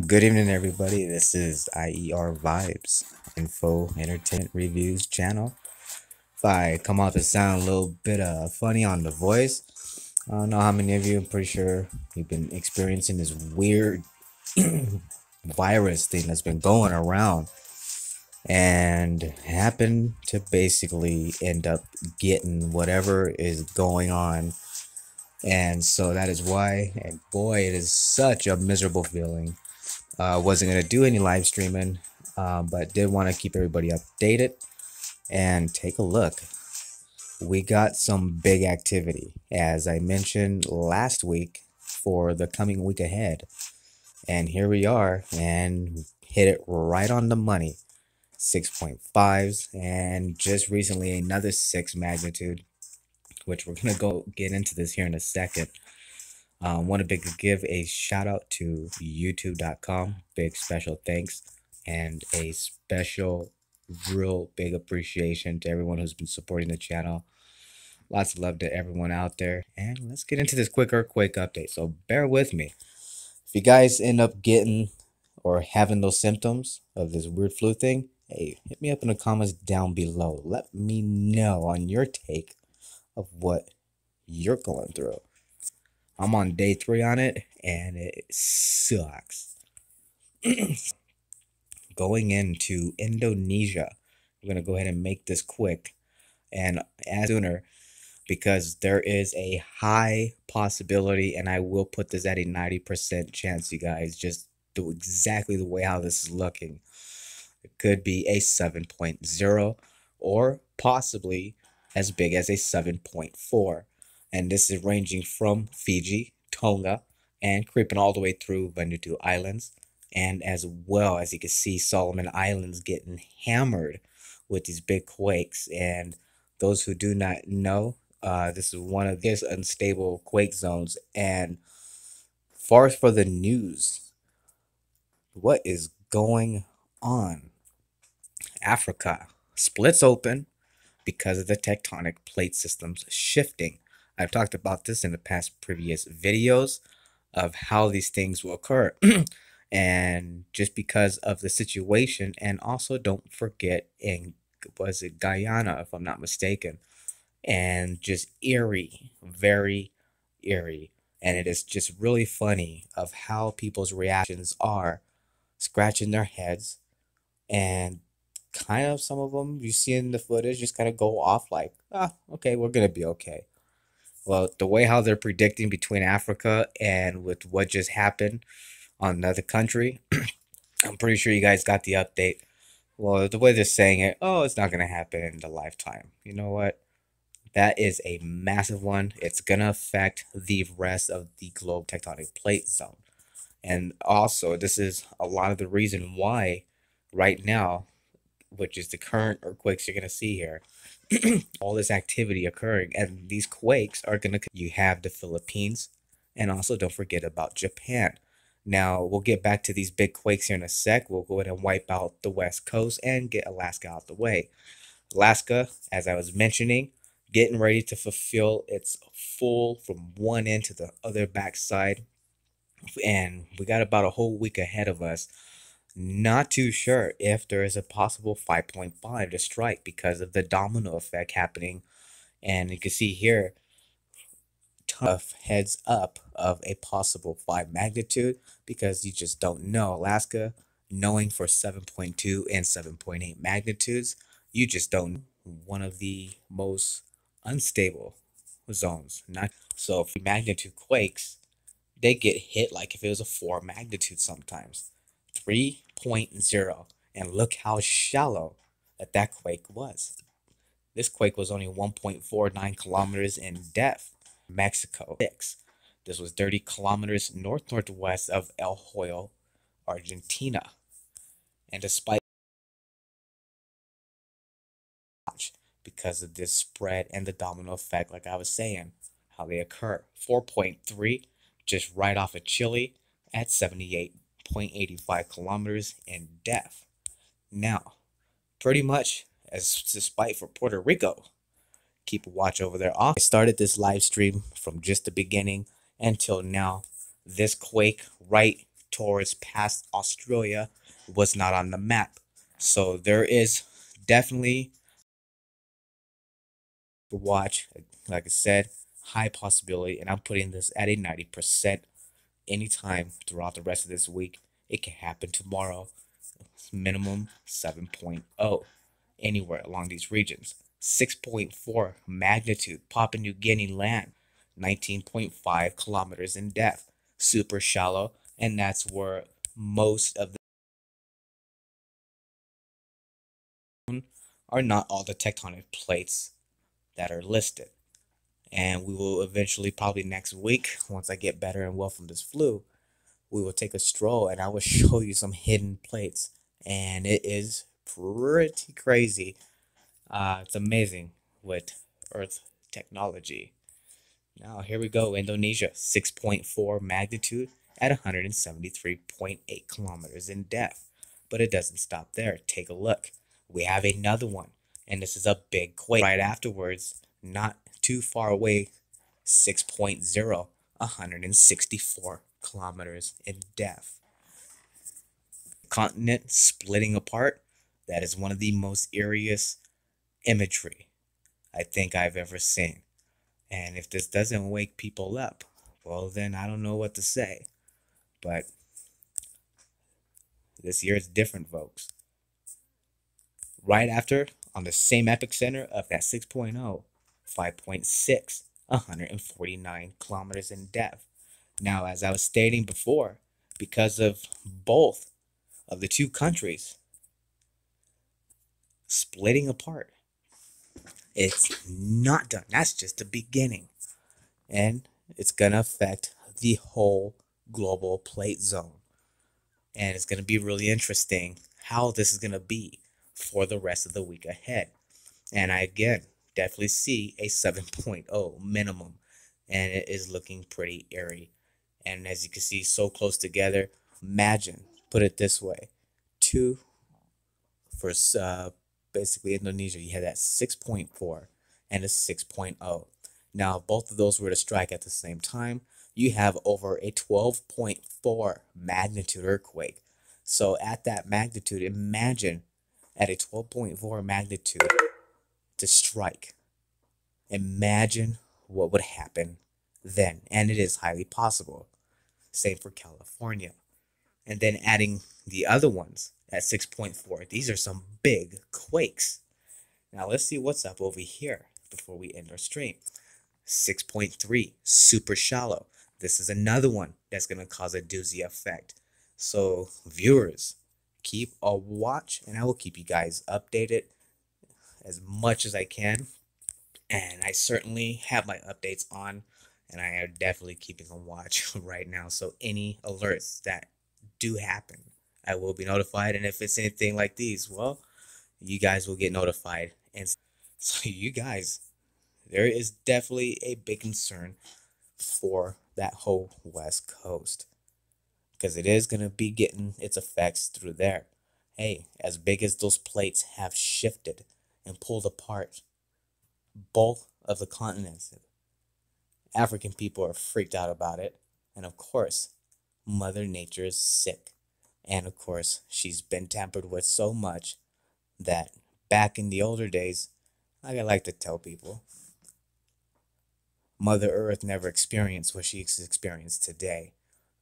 Good evening, everybody. This is IER Vibes, Info Entertainment Reviews channel. If I come out to sound a little bit funny on the voice, I don't know how many of you, I'm pretty sure you've been experiencing this weird virus thing that's been going around and happen to basically end up getting whatever is going on. And so that is why, and boy, it is such a miserable feeling. Wasn't going to do any live streaming, but did want to keep everybody updated and take a look. We got some big activity, as I mentioned last week, for the coming week ahead. And here we are, and hit it right on the money. 6.5s, and just recently another 6 magnitude, which we're going to go get into this here in a second. Want to give a shout out to youtube.com. Big special thanks and a special real big appreciation to everyone who's been supporting the channel. Lots of love to everyone out there. And let's get into this quick earthquake update. So bear with me. If you guys end up getting or having those symptoms of this weird flu thing, hey, hit me up in the comments down below. Let me know on your take of what you're going through. I'm on day 3 on it, and it sucks. Going into Indonesia, I'm going to go ahead and make this quick and as sooner, because there is a high possibility, and I will put this at a 90% chance, you guys, just do exactly the way how this is looking. It could be a 7.0 or possibly as big as a 7.4. And this is ranging from Fiji, Tonga, and creeping all the way through Vanuatu Islands. And as well, as you can see, Solomon Islands getting hammered with these big quakes. And those who do not know, this is one of these unstable quake zones. And far for the news, what is going on? Africa splits open because of the tectonic plate systems shifting. I've talked about this in the past previous videos of how these things will occur. And just because of the situation, and also don't forget in, was it Guyana, if I'm not mistaken, and just eerie, very eerie. And it is just really funny of how people's reactions are, scratching their heads, and kind of some of them you see in the footage just kind of go off like, ah, okay, we're gonna be okay. Well, the way how they're predicting between Africa and with what just happened on another country, I'm pretty sure you guys got the update. Well, the way they're saying it, oh, it's not gonna happen in the lifetime. You know what? That is a massive one. It's gonna affect the rest of the globe tectonic plate zone. And also, this is a lot of the reason why right now, which is the current earthquakes you're gonna see here, all this activity occurring, and these quakes are gonna. You have the Philippines, and also don't forget about Japan. Now we'll get back to these big quakes here in a sec. We'll go ahead and wipe out the west coast and get Alaska out the way. Alaska, as I was mentioning, getting ready to fulfill its full from one end to the other backside, and we got about a whole week ahead of us. Not too sure if there is a possible 5.5 to strike because of the domino effect happening. And you can see here, tough heads up of a possible 5 magnitude because you just don't know. Alaska, knowing for 7.2 and 7.8 magnitudes, you just don't. One of the most unstable zones. Not so if magnitude quakes, they get hit like if it was a 4 magnitude sometimes. 3.0. And look how shallow that quake was. This quake was only 1.49 kilometers in depth. Mexico. 6. This was 30 kilometers northwest of El Hoyo, Argentina. And despite because of this spread and the domino effect, like I was saying, how they occur. 4.3, just right off of Chile at 78.85 kilometers in depth. Now, pretty much as despite for Puerto Rico, keep a watch over there. I started this live stream from just the beginning until now. This quake right towards past Australia was not on the map. So there is definitely to watch. Like I said, high possibility, and I'm putting this at a 90% anytime throughout the rest of this week. It can happen tomorrow. Minimum 7.0 anywhere along these regions. 6.4 magnitude, Papua New Guinea land, 19.5 kilometers in depth, super shallow, and that's where most of the are not all the tectonic plates that are listed. And we will eventually, probably next week, once I get better and well from this flu, we will take a stroll and I will show you some hidden plates. And it is pretty crazy. It's amazing with Earth technology. Now, here we go. Indonesia, 6.4 magnitude at 173.8 kilometers in depth. But it doesn't stop there. Take a look. We have another one, and this is a big quake. Right afterwards, not too far away, 6.0, 164 kilometers in depth. Continent splitting apart. That is one of the most eeriest imagery I think I've ever seen. And if this doesn't wake people up, well, then I don't know what to say. But this year is different, folks. Right after, on the same epicenter of that 6.0, 5.6, 149 kilometers in depth. Now, as I was stating before, because of both of the two countries splitting apart, it's not done. That's just the beginning. And it's going to affect the whole global plate zone. And it's going to be really interesting how this is going to be for the rest of the week ahead. And I, again, definitely see a 7.0 minimum. And it is looking pretty eerie. And as you can see, so close together. Imagine, put it this way, two for basically Indonesia, you had that 6.4 and a 6.0. Now, if both of those were to strike at the same time, you have over a 12.4 magnitude earthquake. So at that magnitude, imagine at a 12.4 magnitude to strike. Imagine what would happen then. And it is highly possible. Same for California. And then adding the other ones at 6.4. These are some big quakes. Now let's see what's up over here before we end our stream. 6.3, super shallow. This is another one that's going to cause a doozy effect. So viewers, keep a watch, and I will keep you guys updated as much as I can. And I certainly have my updates on, and I am definitely keeping a watch right now. So any alerts that do happen, I will be notified. And if it's anything like these, well, you guys will get notified. And so you guys, there is definitely a big concern for that whole West Coast, because it is going to be getting its effects through there. Hey, as big as those plates have shifted and pulled apart both of the continents, African people are freaked out about it. And of course, Mother Nature is sick. And of course, she's been tampered with so much that back in the older days, like I like to tell people, Mother Earth never experienced what she's experienced today.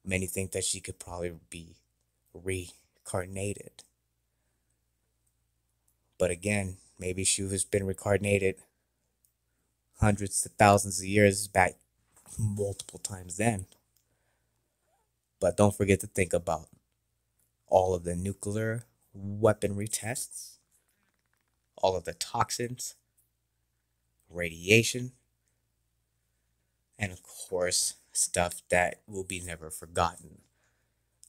Many think that she could probably be reincarnated. But again, maybe she has been reincarnated hundreds of thousands of years back, multiple times then. But don't forget to think about all of the nuclear weaponry tests, all of the toxins, radiation, and of course, stuff that will be never forgotten.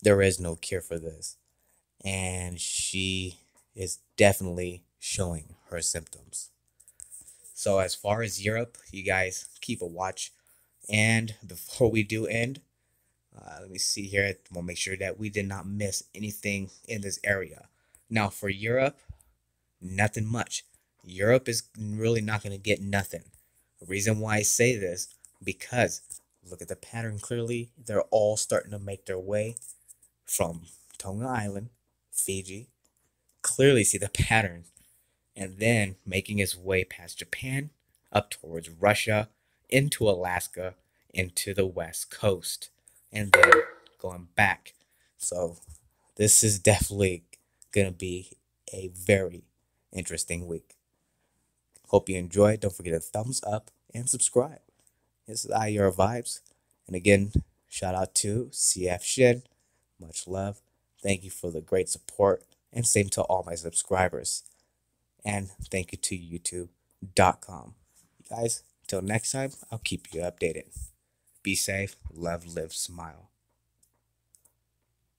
There is no cure for this. And she is definitely showing her symptoms. So as far as Europe, you guys keep a watch. And before we do end, let me see here. We'll make sure that we did not miss anything in this area. Now for Europe, nothing much. Europe is really not going to get nothing. The reason why I say this, because look at the pattern clearly. They're all starting to make their way from Tonga Island, Fiji. Clearly see the pattern. And then making its way past Japan, up towards Russia, into Alaska, into the West Coast, and then going back. So this is definitely going to be a very interesting week. Hope you enjoyed. Don't forget to thumbs up and subscribe. This is IER Vibes. And again, shout out to CF Shin. Much love. Thank you for the great support. And same to all my subscribers. And thank you to YouTube.com. You guys, until next time, I'll keep you updated. Be safe, love, live, smile.